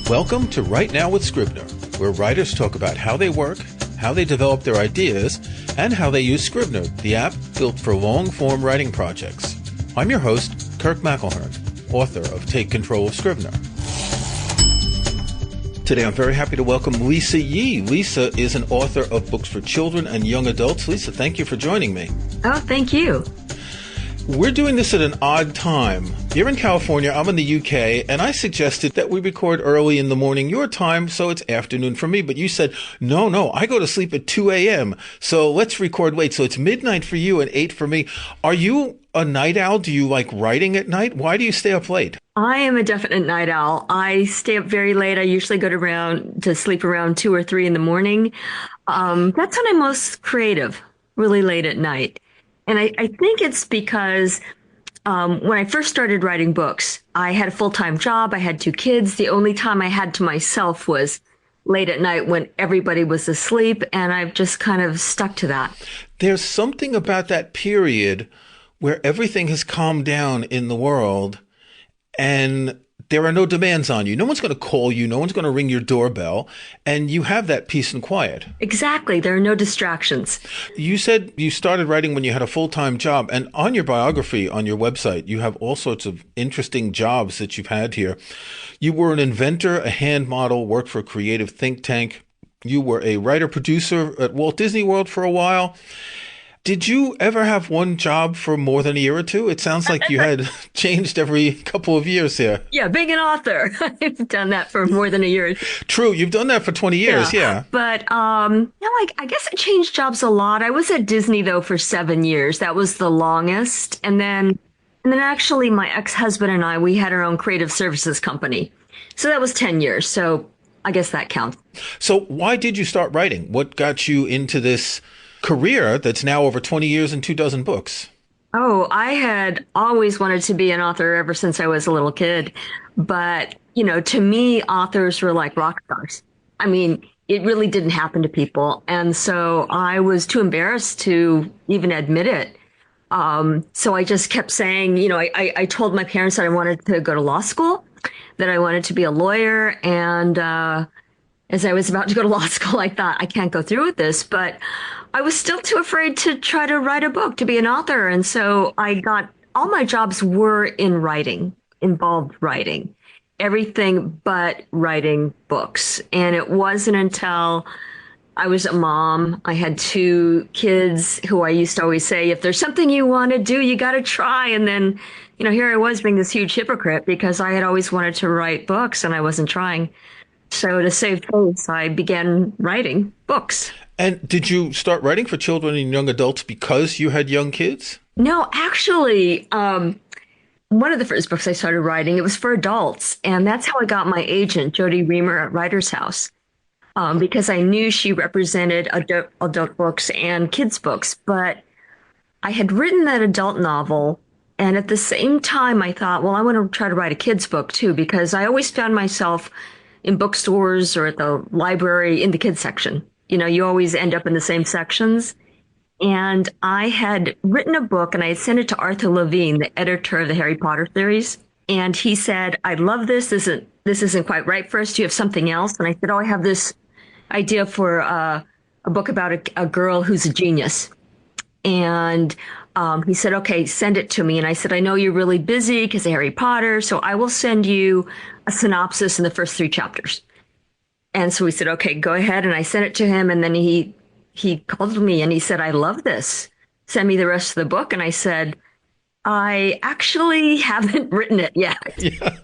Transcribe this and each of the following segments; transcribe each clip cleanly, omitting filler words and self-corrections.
Welcome to Right Now with Scrivener, where writers talk about how they work, how they develop their ideas, and how they use Scrivener, the app built for long-form writing projects. I'm your host, Kirk McElhearn, author of Take Control of Scrivener. Today I'm very happy to welcome Lisa Yee. Lisa is an author of books for children and young adults. Lisa, thank you for joining me. Oh, thank you. We're doing this at an odd time. You're in California, I'm in the UK, and I suggested that we record early in the morning your time, so it's afternoon for me. But you said, no, I go to sleep at 2 a.m., so let's record late. So it's midnight for you and 8 for me. Are you a night owl? Do you like writing at night? Why do you stay up late? I am a definite night owl. I stay up very late. I usually go to sleep around 2 or 3 in the morning. That's when I'm most creative, really late at night. And I think it's because when I first started writing books, I had a full-time job. I had 2 kids. The only time I had to myself was late at night when everybody was asleep. And I've just kind of stuck to that. There's something about that period where everything has calmed down in the world and there are no demands on you. No one's going to call you. No one's going to ring your doorbell. And you have that peace and quiet. Exactly. There are no distractions. You said you started writing when you had a full-time job. And on your biography, on your website, you have all sorts of interesting jobs that you've had here. You were an inventor, a hand model, worked for a creative think tank. You were a writer-producer at Walt Disney World for a while. Did you ever have one job for more than a year or two? It sounds like you had changed every couple of years here. Yeah, being an author. I've done that for more than a year. True. You've done that for 20 years. Yeah. But, I guess I changed jobs a lot. I was at Disney, though, for 7 years. That was the longest. And then actually my ex-husband and I, we had our own creative services company. So that was 10 years. So I guess that counts. So why did you start writing? What got you into this career that's now over 20 years and 24 books? Oh, I had always wanted to be an author ever since I was a little kid. But, to me, authors were like rock stars. I mean, it really didn't happen to people. And so I was too embarrassed to even admit it. So I just kept saying, I told my parents that I wanted to go to law school, that I wanted to be a lawyer. And as I was about to go to law school, I thought, I can't go through with this. But I was still too afraid to try to write a book, to be an author. And so all my jobs were in writing, involved writing, everything but writing books. And it wasn't until I was a mom, I had 2 kids who I used to always say, if there's something you want to do, you got to try. And then, here I was being this huge hypocrite because I had always wanted to write books and I wasn't trying. So to save face, I began writing books. And did you start writing for children and young adults because you had young kids? No, actually, one of the first books I started writing, it was for adults. And that's how I got my agent, Jody Reamer at Writer's House, because I knew she represented adult books and kids' books. But I had written that adult novel. And at the same time, I thought, well, I want to try to write a kids' book, too, because I always found myself in bookstores or at the library in the kids section. You always end up in the same sections. And I had written a book and I had sent it to Arthur Levine, the editor of the Harry Potter series. And he said, I love this. This isn't quite right for us. Do you have something else? And I said, I have this idea for a book about a girl who's a genius. And he said, okay, send it to me. And I said, I know you're really busy because of Harry Potter, so I will send you a synopsis in the first 3 chapters. And so we said, okay, go ahead. And I sent it to him. And then he called me and he said, I love this. Send me the rest of the book. And I said, I actually haven't written it yet. Yeah.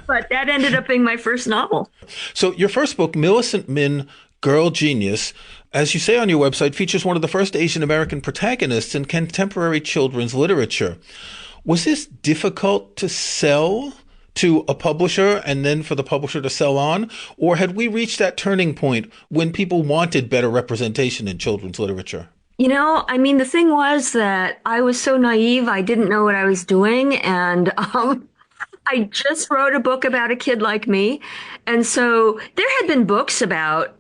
But that ended up being my first novel. So your first book, Millicent Min, Girl Genius, as you say on your website, features one of the first Asian American protagonists in contemporary children's literature. Was this difficult to sell to a publisher and then for the publisher to sell on? Or had we reached that turning point when people wanted better representation in children's literature? The thing was that I was so naive. I didn't know what I was doing. And I just wrote a book about a kid like me. And so there had been books about,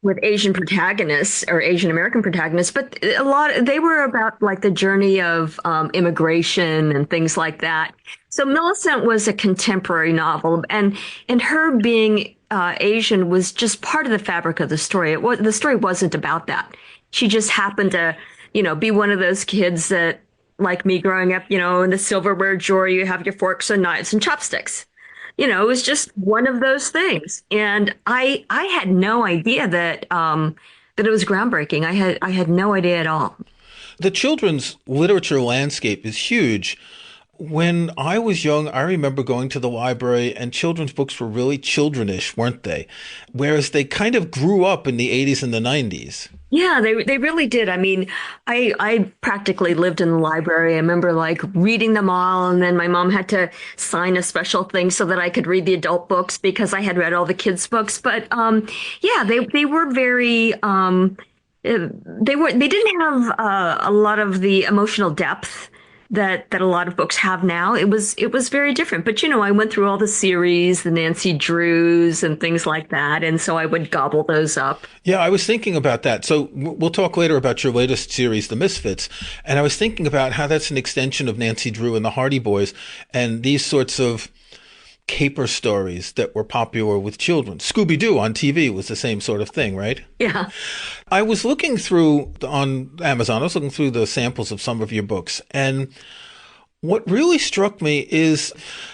with Asian protagonists or Asian American protagonists, but they were about like the journey of immigration and things like that. So Millicent was a contemporary novel, and her being Asian was just part of the fabric of the story. The story wasn't about that. She just happened to, be one of those kids that, like me growing up, in the silverware drawer, you have your forks and knives and chopsticks. It was just one of those things. And I had no idea that it was groundbreaking. I had no idea at all. The children's literature landscape is huge. When I was young, I remember going to the library and children's books were really childrenish, weren't they? Whereas they kind of grew up in the 80s and the 90s. Yeah, they really did. I mean, I practically lived in the library. I remember like reading them all, and then my mom had to sign a special thing so that I could read the adult books because I had read all the kids' books. But yeah, they were very they didn't have a lot of the emotional depth that a lot of books have now. It was very different. But I went through all the series, the Nancy Drews and things like that, and so I would gobble those up. Yeah, I was thinking about that. So we'll talk later about your latest series, The Misfits. And I was thinking about how that's an extension of Nancy Drew and the Hardy Boys and these sorts of caper stories that were popular with children. Scooby Doo on TV was the same sort of thing, right? Yeah. I was looking through on Amazon, I was looking through the samples of some of your books, and what really struck me is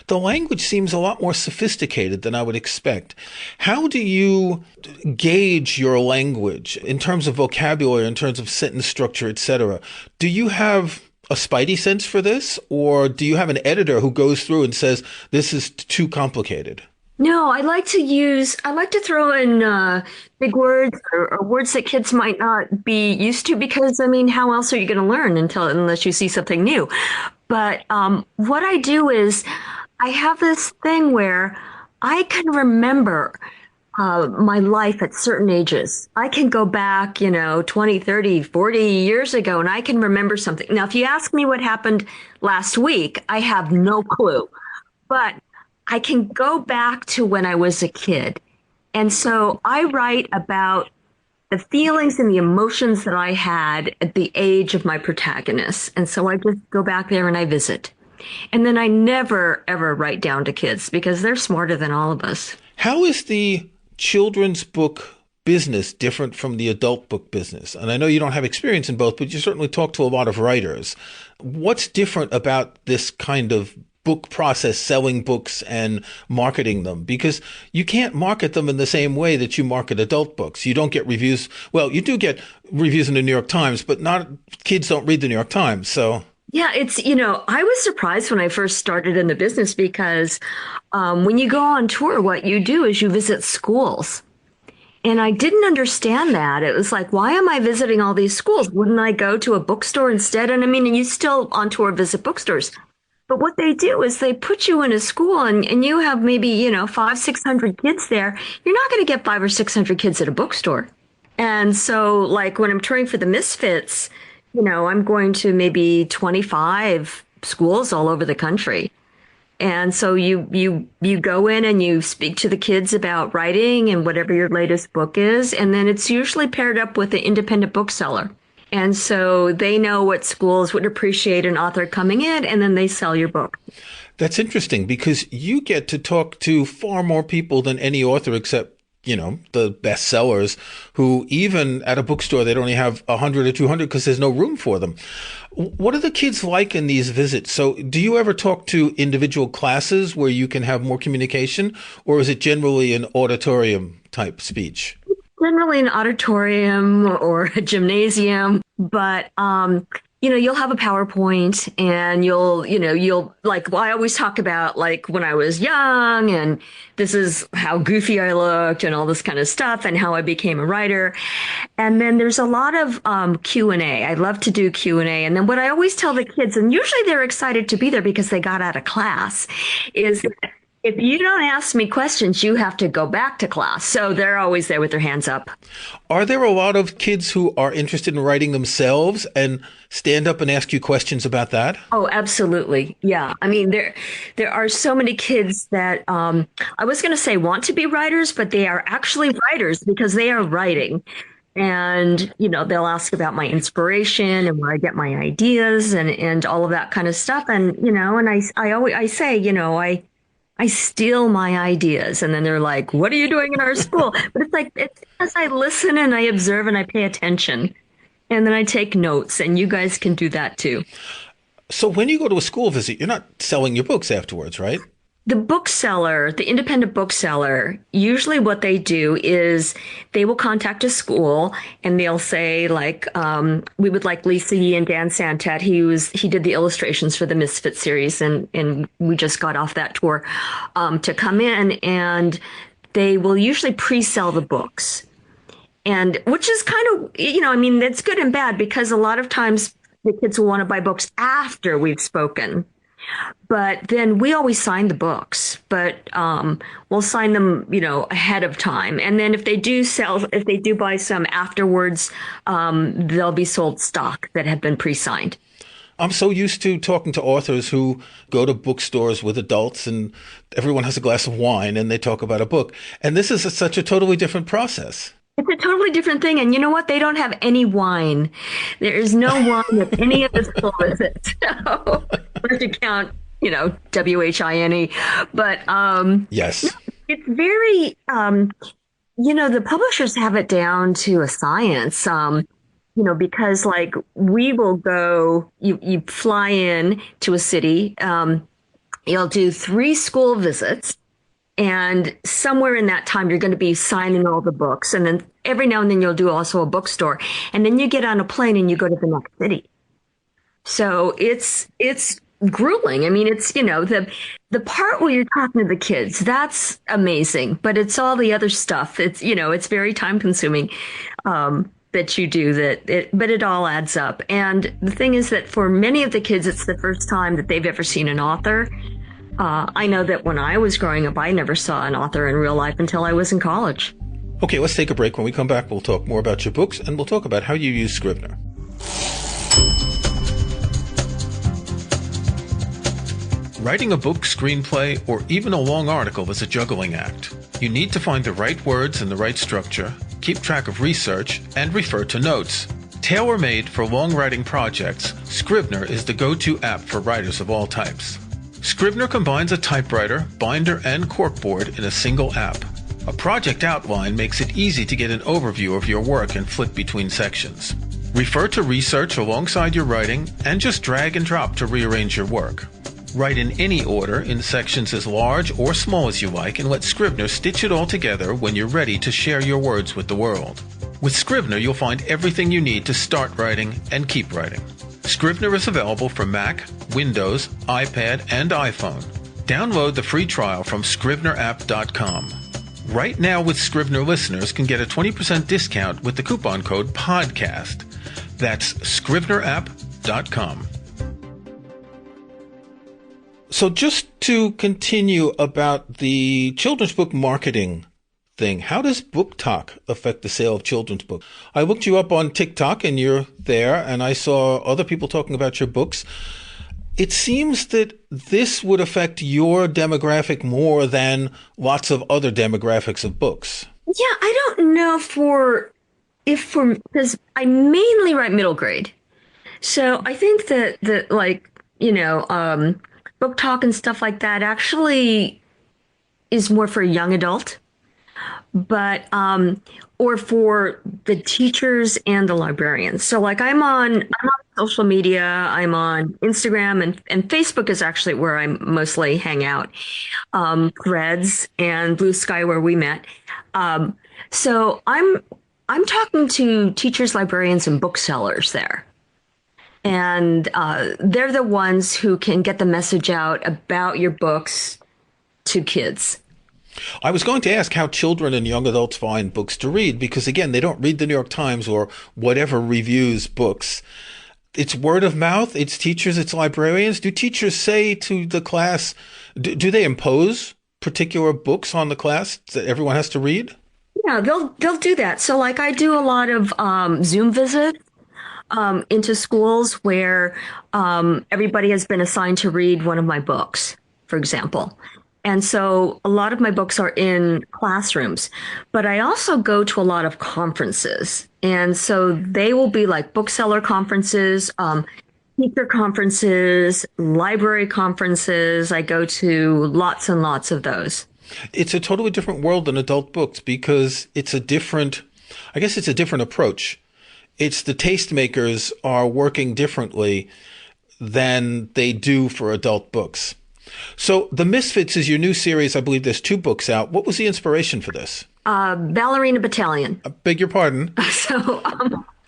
the language seems a lot more sophisticated than I would expect. How do you gauge your language in terms of vocabulary, in terms of sentence structure, etc.? Do you have a spidey sense for this, or do you have an editor who goes through and says, this is too complicated? No, I like to throw in big words or words that kids might not be used to because, I mean, how else are you going to learn unless you see something new? But what I do is I have this thing where I can remember my life at certain ages. I can go back, 20, 30, 40 years ago, and I can remember something. Now, if you ask me what happened last week, I have no clue. But I can go back to when I was a kid. And so I write about the feelings and the emotions that I had at the age of my protagonists. And so I just go back there and I visit. And then I never, ever write down to kids because they're smarter than all of us. How is the children's book business different from the adult book business? And I know you don't have experience in both, but you certainly talk to a lot of writers. What's different about this kind of book process, selling books and marketing them? Because you can't market them in the same way that you market adult books. You don't get reviews. Well, you do get reviews in the New York Times, but not kids don't read the New York Times. So Yeah, I was surprised when I first started in the business because when you go on tour, what you do is you visit schools. And I didn't understand that. It was like, why am I visiting all these schools? Wouldn't I go to a bookstore instead? And I mean, and you still on tour visit bookstores. But what they do is they put you in a school and you have maybe, 600 kids there. You're not going to get 500 or 600 kids at a bookstore. And so like when I'm touring for the Misfits, I'm going to maybe 25 schools all over the country. And so you go in and you speak to the kids about writing and whatever your latest book is. And then it's usually paired up with an independent bookseller. And so they know what schools would appreciate an author coming in, and then they sell your book. that's interesting because you get to talk to far more people than any author except the bestsellers who even at a bookstore, they'd only have 100 or 200 because there's no room for them. What are the kids like in these visits? So do you ever talk to individual classes where you can have more communication, or is it generally an auditorium type speech? Generally an auditorium or a gymnasium, but you'll have a PowerPoint and you'll like, well, I always talk about like when I was young and this is how goofy I looked and all this kind of stuff and how I became a writer. And then there's a lot of Q&A. I love to do Q&A. And then what I always tell the kids, and usually they're excited to be there because they got out of class, is if you don't ask me questions, you have to go back to class. So they're always there with their hands up. Are there a lot of kids who are interested in writing themselves and stand up and ask you questions about that? Oh, absolutely. Yeah. I mean, there are so many kids that I was going to say want to be writers, but they are actually writers because they are writing. And, they'll ask about my inspiration and where I get my ideas and all of that kind of stuff. And, and I say, I steal my ideas. And then they're like, what are you doing in our school? But it's like, it's because I listen and I observe and I pay attention. And then I take notes, and you guys can do that too. So when you go to a school visit, you're not selling your books afterwards, right? The bookseller, the independent bookseller, usually what they do is they will contact a school and they'll say like, we would like Lisa Yee and Dan Santat. He did the illustrations for the Misfit series, and we just got off that tour, to come in, and they will usually pre-sell the books. And which is kind of, I mean, that's good and bad because a lot of times the kids will want to buy books after we've spoken. But then we always sign the books, but we'll sign them, ahead of time. And then if they do buy some afterwards, they'll be sold stock that have been pre-signed. I'm so used to talking to authors who go to bookstores with adults and everyone has a glass of wine and they talk about a book. And this is such a totally different process. It's a totally different thing. And you know what? They don't have any wine. There is no wine at any of the school visits. So, unless you count, WHINE. But no, Yes. it's very, the publishers have it down to a science. Because like we will go, you fly in to a city, you'll do 3 school visits. And somewhere in that time, you're going to be signing all the books. And then every now and then you'll do also a bookstore. And then you get on a plane and you go to the next city. So it's grueling. I mean, it's, the part where you're talking to the kids, that's amazing. But it's all the other stuff. It's very time consuming, that you do but it all adds up. And the thing is that for many of the kids, it's the first time that they've ever seen an author. I know that when I was growing up, I never saw an author in real life until I was in college. Okay, let's take a break. When we come back, we'll talk more about your books and we'll talk about how you use Scrivener. Writing a book, screenplay, or even a long article is a juggling act. You need to find the right words and the right structure, keep track of research, and refer to notes. Tailor-made for long writing projects, Scrivener is the go-to app for writers of all types. Scrivener combines a typewriter, binder, and corkboard in a single app. A project outline makes it easy to get an overview of your work and flip between sections. Refer to research alongside your writing and just drag and drop to rearrange your work. Write in any order in sections as large or small as you like and let Scrivener stitch it all together when you're ready to share your words with the world. With Scrivener, you'll find everything you need to start writing and keep writing. Scrivener is available for Mac, Windows, iPad, and iPhone. Download the free trial from scrivenerapp.com. Right now with Scrivener listeners can get a 20% discount with the coupon code PODCAST. That's scrivenerapp.com. So just to continue about the children's book marketing thing, how does book talk affect the sale of children's books? I looked you up on TikTok and you're there, and I saw other people talking about your books. It seems that this would affect your demographic more than lots of other demographics of books. Yeah, I don't know because I mainly write middle grade. So I think that like, book talk and stuff like that actually is more for a young adult, but or for the teachers and the librarians. So like I'm on social media, I'm on Instagram, and Facebook is actually where I mostly hang out. Threads and Blue Sky where we met. So I'm talking to teachers, librarians, and booksellers there. And they're the ones who can get the message out about your books to kids. I was going to ask how children and young adults find books to read, because again, they don't read the New York Times or whatever reviews books. It's word of mouth, it's teachers, it's librarians. Do teachers say to the class, do they impose particular books on the class that everyone has to read? Yeah, they'll do that. So like I do a lot of Zoom visits into schools where everybody has been assigned to read one of my books, for example. And so a lot of my books are in classrooms, but I also go to a lot of conferences. And so they will be like bookseller conferences, teacher conferences, library conferences. I go to lots and lots of those. It's a totally different world than adult books because I guess it's a different approach. It's the tastemakers are working differently than they do for adult books. So, The Misfits is your new series. I believe there's two books out. What was the inspiration for this? Ballerina Battalion. I beg your pardon. So,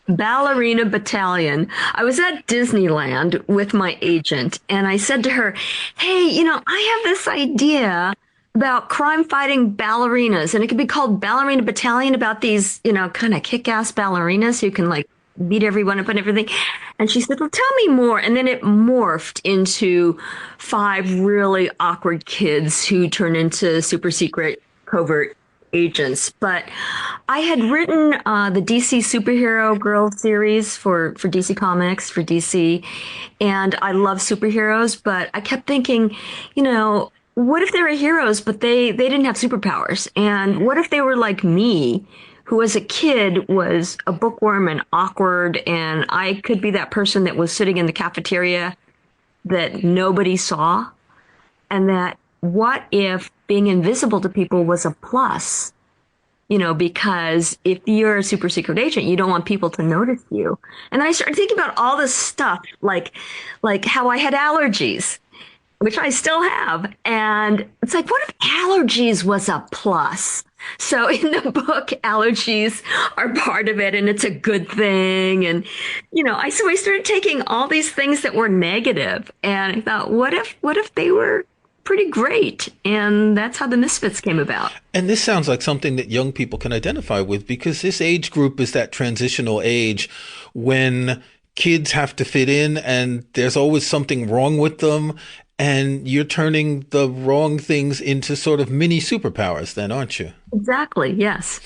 Ballerina Battalion. I was at Disneyland with my agent, and I said to her, "Hey, I have this idea about crime fighting ballerinas, and it could be called Ballerina Battalion about these, kind of kick ass ballerinas who can like beat everyone up and everything." And she said, "Well, tell me more." And then it morphed into five really awkward kids who turn into super secret covert agents. But I had written the DC Superhero Girl series for DC Comics, for DC, and I love superheroes, but I kept thinking, what if they were heroes, but they didn't have superpowers? And what if they were like me, who as a kid was a bookworm and awkward, and I could be that person that was sitting in the cafeteria that nobody saw? And that what if being invisible to people was a plus? Because if you're a super secret agent, you don't want people to notice you. And then I started thinking about all this stuff, like how I had allergies, which I still have. And it's like, what if allergies was a plus? So in the book, allergies are part of it and it's a good thing. And, so I started taking all these things that were negative and I thought, what if they were pretty great? And that's how the Misfits came about. And this sounds like something that young people can identify with because this age group is that transitional age when kids have to fit in and there's always something wrong with them. And you're turning the wrong things into sort of mini superpowers then, aren't you? Exactly. Yes.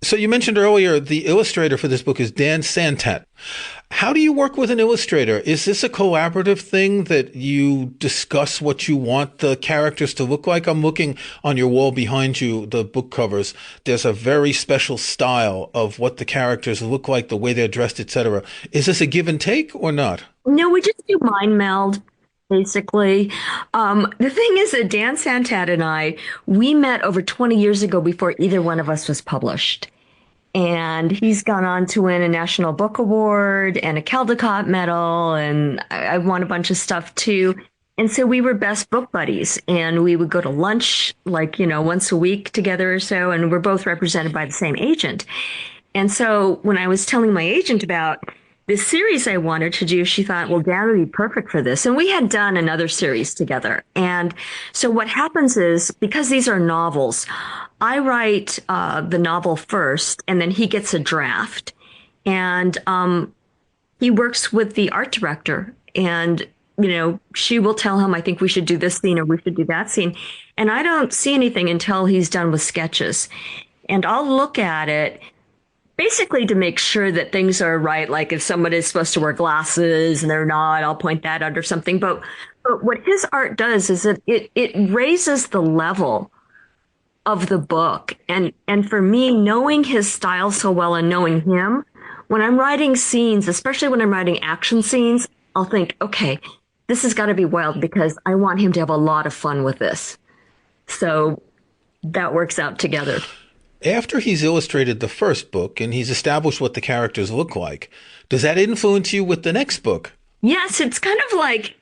So you mentioned earlier the illustrator for this book is Dan Santat. How do you work with an illustrator? Is this a collaborative thing that you discuss what you want the characters to look like? I'm looking on your wall behind you, the book covers. There's a very special style of what the characters look like, the way they're dressed, etc. Is this a give and take or not? No, we just do mind meld. Basically, the thing is that Dan Santat and we met over 20 years ago before either one of us was published. And he's gone on to win a National Book Award and a Caldecott Medal, and I won a bunch of stuff too. And so we were best book buddies, and we would go to lunch like, once a week together or so, and we're both represented by the same agent. And so when I was telling my agent about this series I wanted to do, she thought, well, Dan would be perfect for this. And we had done another series together. And so what happens is, because these are novels, I write the novel first, and then he gets a draft. And he works with the art director. And, she will tell him, I think we should do this scene or we should do that scene. And I don't see anything until he's done with sketches. And I'll look at it basically to make sure that things are right. Like if someone is supposed to wear glasses and they're not, I'll point that out or something. But what his art does is that it raises the level of the book. And for me, knowing his style so well and knowing him, when I'm writing scenes, especially when I'm writing action scenes, I'll think, okay, this has got to be wild because I want him to have a lot of fun with this. So that works out together. After he's illustrated the first book and he's established what the characters look like, does that influence you with the next book? Yes, it's kind of like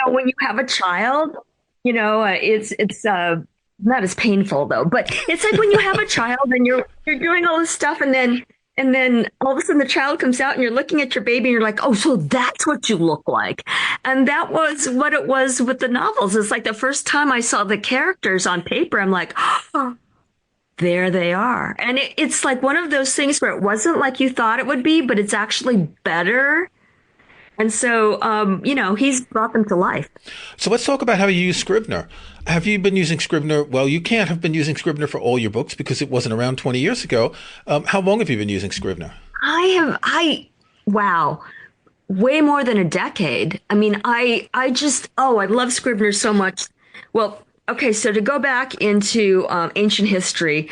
when you have a child, it's not as painful though, but it's like when you have a child and you're doing all this stuff and then all of a sudden the child comes out and you're looking at your baby and you're like, oh, so that's what you look like. And that was what it was with the novels. It's like the first time I saw the characters on paper, I'm like, oh, there they are. And it's like one of those things where it wasn't like you thought it would be, but it's actually better. And so, he's brought them to life. So let's talk about how you use Scrivener. Have you been using Scrivener? Well, you can't have been using Scrivener for all your books because it wasn't around 20 years ago. How long have you been using Scrivener? Wow, way more than a decade. I mean, I love Scrivener so much. Well, Okay, so to go back into ancient history,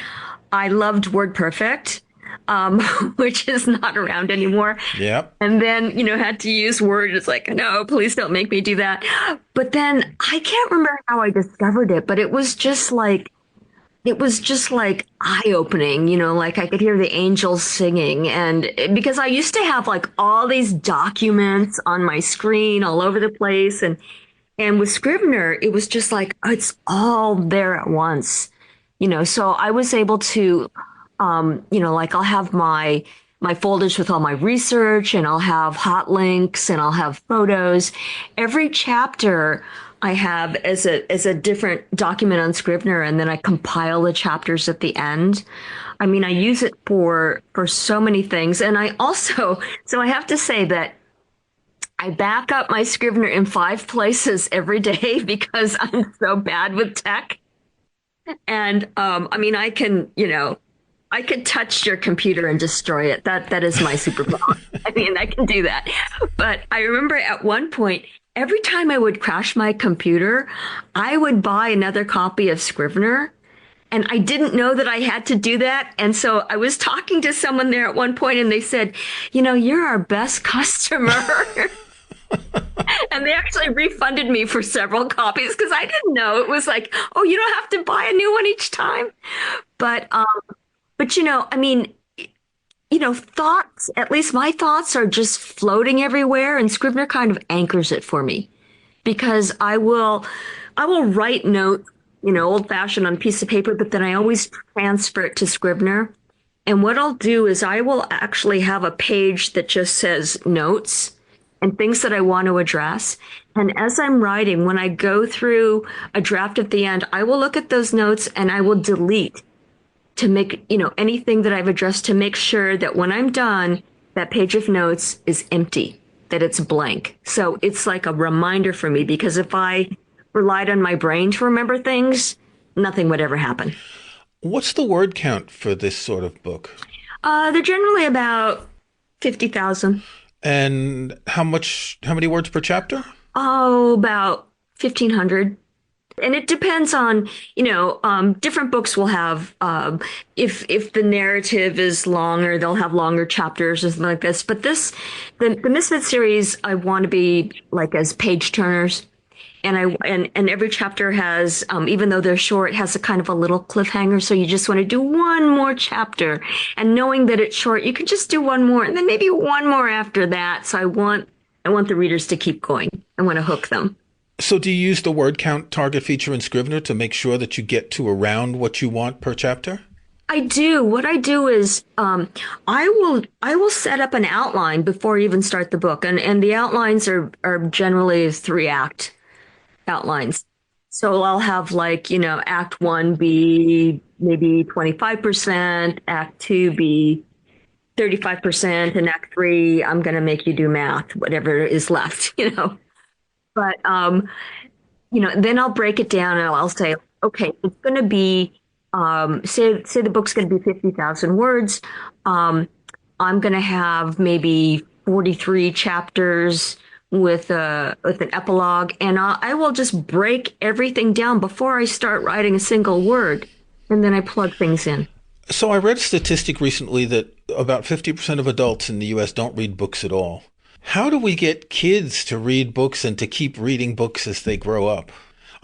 I loved WordPerfect, um, which is not around anymore. Yep. And then, had to use Word. It's like, no, please don't make me do that. But then I can't remember how I discovered it, but it was just like eye-opening, like I could hear the angels singing. And because I used to have like all these documents on my screen all over the place. And with Scrivener, it was just like, it's all there at once, so I was able to, like I'll have my folders with all my research, and I'll have hot links, and I'll have photos. Every chapter I have as a different document on Scrivener, and then I compile the chapters at the end. I mean, I use it for so many things. And I also, so I have to say that I back up my Scrivener in 5 places every day because I'm so bad with tech. And I mean, I could touch your computer and destroy it. That is my superpower. I mean, I can do that. But I remember at one point, every time I would crash my computer, I would buy another copy of Scrivener. And I didn't know that I had to do that. And so I was talking to someone there at one point, and they said, you're our best customer. And they actually refunded me for several copies because I didn't know. It was like, oh, you don't have to buy a new one each time. But I mean, thoughts, at least my thoughts are just floating everywhere, and Scrivener kind of anchors it for me because I will write notes, old fashioned on a piece of paper, but then I always transfer it to Scrivener. And what I'll do is I will actually have a page that just says notes and things that I want to address. And as I'm writing, when I go through a draft at the end, I will look at those notes and I will delete to make, anything that I've addressed to make sure that when I'm done, that page of notes is empty, that it's blank. So it's like a reminder for me because if I relied on my brain to remember things, nothing would ever happen. What's the word count for this sort of book? They're generally about 50,000. And how many words per chapter? Oh, about 1,500. And it depends on, different books will have, if the narrative is longer, they'll have longer chapters or something like this. But the Misfit series, I want to be like as page turners. And every chapter has, even though they're short, has a kind of a little cliffhanger. So you just want to do one more chapter, and knowing that it's short, you can just do one more, and then maybe one more after that. So I want the readers to keep going. I want to hook them. So do you use the word count target feature in Scrivener to make sure that you get to around what you want per chapter? I do. What I do is, I will set up an outline before I even start the book, and the outlines are generally 3 act outlines. So I'll have like, act one be maybe 25%, act two be 35%, and act three, I'm going to make you do math, whatever is left, But, then I'll break it down and I'll say, okay, it's going to be, say the book's going to be 50,000 words. I'm going to have maybe 43 chapters with an epilogue, and I will just break everything down before I start writing a single word, and then I plug things in. So I read a statistic recently that about 50% of adults in the US don't read books at all. How do we get kids to read books and to keep reading books as they grow up?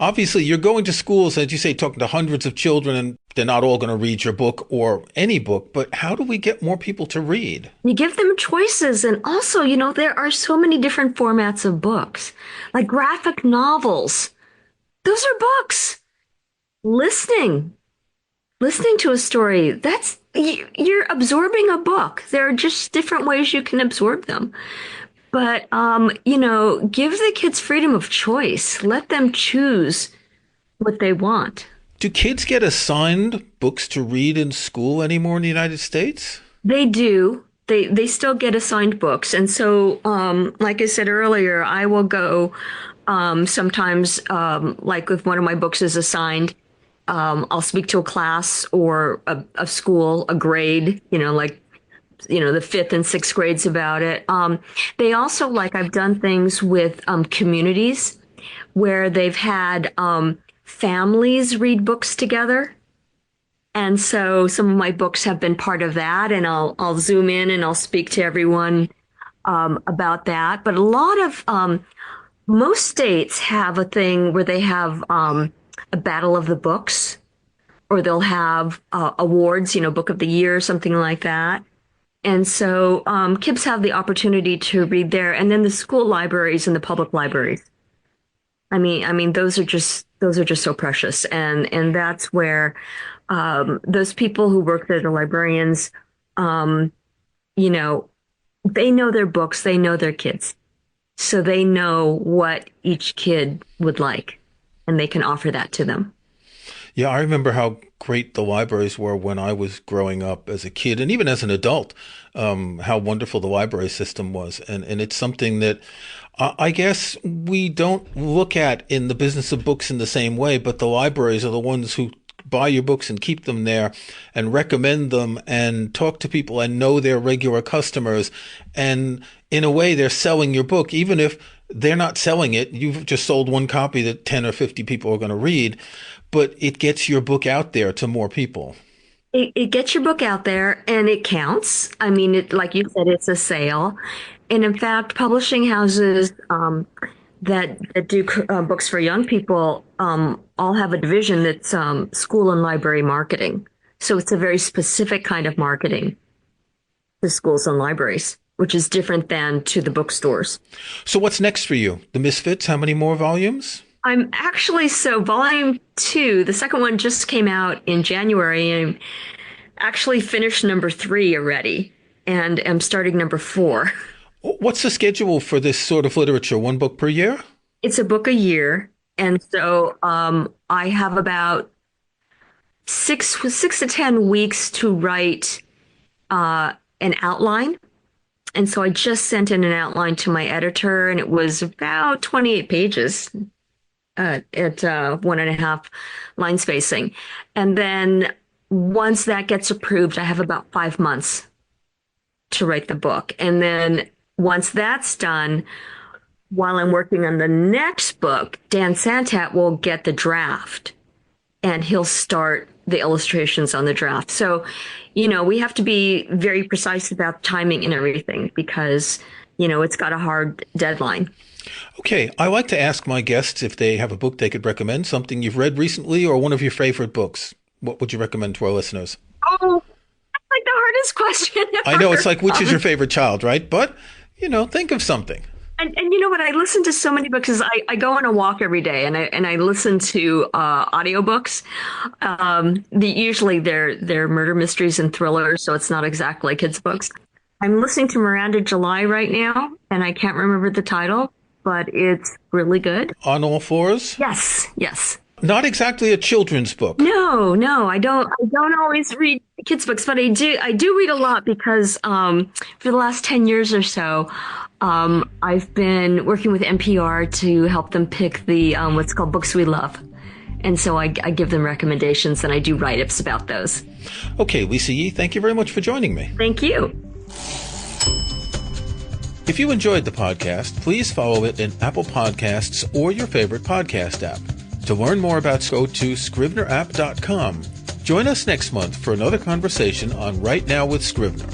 Obviously, you're going to schools, as you say, talking to hundreds of children, and they're not all going to read your book or any book. But how do we get more people to read? You give them choices. And also, there are so many different formats of books, like graphic novels. Those are books. Listening, listening to a story, you're absorbing a book. There are just different ways you can absorb them. But, give the kids freedom of choice. Let them choose what they want. Do kids get assigned books to read in school anymore in the United States? They do. They still get assigned books. And so, like I said earlier, I will go sometimes, like if one of my books is assigned, I'll speak to a class or a school, a grade, like the fifth and sixth grades about it. They also, like, I've done things with communities where they've had families read books together. And so some of my books have been part of that, and I'll zoom in and I'll speak to everyone about that. But a lot of most states have a thing where they have a battle of the books, or they'll have awards, Book of the Year, something like that. And so kids have the opportunity to read there, and then the school libraries and the public libraries. I mean, those are just so precious, and that's where those people who work there, the librarians, you know, they know their books, they know their kids, so they know what each kid would like, and they can offer that to them. Yeah, I remember how great the libraries were when I was growing up as a kid and even as an adult, how wonderful the library system was. And it's something that I guess we don't look at in the business of books in the same way, but the libraries are the ones who buy your books and keep them there and recommend them and talk to people and know their regular customers. And in a way, they're selling your book, even if they're not selling it. You've just sold one copy that 10 or 50 people are going to read, but it gets your book out there to more people. It gets your book out there and it counts. I mean, like you said, it's a sale. And in fact, publishing houses that do books for young people all have a division that's school and library marketing. So it's a very specific kind of marketing to schools and libraries, which is different than to the bookstores. So what's next for you? The Misfits, how many more volumes? I'm actually, so volume 2, the second one just came out in January, and I'm actually finished number 3 already, and I'm starting number 4. What's the schedule for this sort of literature? One book per year? It's a book a year. And so I have about six to 10 weeks to write an outline. And so I just sent in an outline to my editor, and it was about 28 pages at 1.5 line spacing. And then once that gets approved, I have about 5 months to write the book. And then once that's done, while I'm working on the next book, Dan Santat will get the draft and he'll start the illustrations on the draft. So, we have to be very precise about timing and everything because, it's got a hard deadline. Okay, I like to ask my guests if they have a book they could recommend, something you've read recently or one of your favorite books. What would you recommend to our listeners? Oh, that's like the hardest question ever. I know, it's like, which is your favorite child, right? But, think of something. And you know what? I listen to so many books because I go on a walk every day and I listen to audiobooks. Usually they're murder mysteries and thrillers, so it's not exactly kids' books. I'm listening to Miranda July right now, and I can't remember the title, but it's really good. On All Fours? Yes. Not exactly a children's book. No, I don't always read kids' books, but I do read a lot because for the last 10 years or so, I've been working with NPR to help them pick the what's called Books We Love. And so I give them recommendations and I do write-ups about those. Okay, Lisa Yee, thank you very much for joining me. Thank you. If you enjoyed the podcast, please follow it in Apple Podcasts or your favorite podcast app. To learn more about, go to scrivenerapp.com. Join us next month for another conversation on Right Now with Scrivener.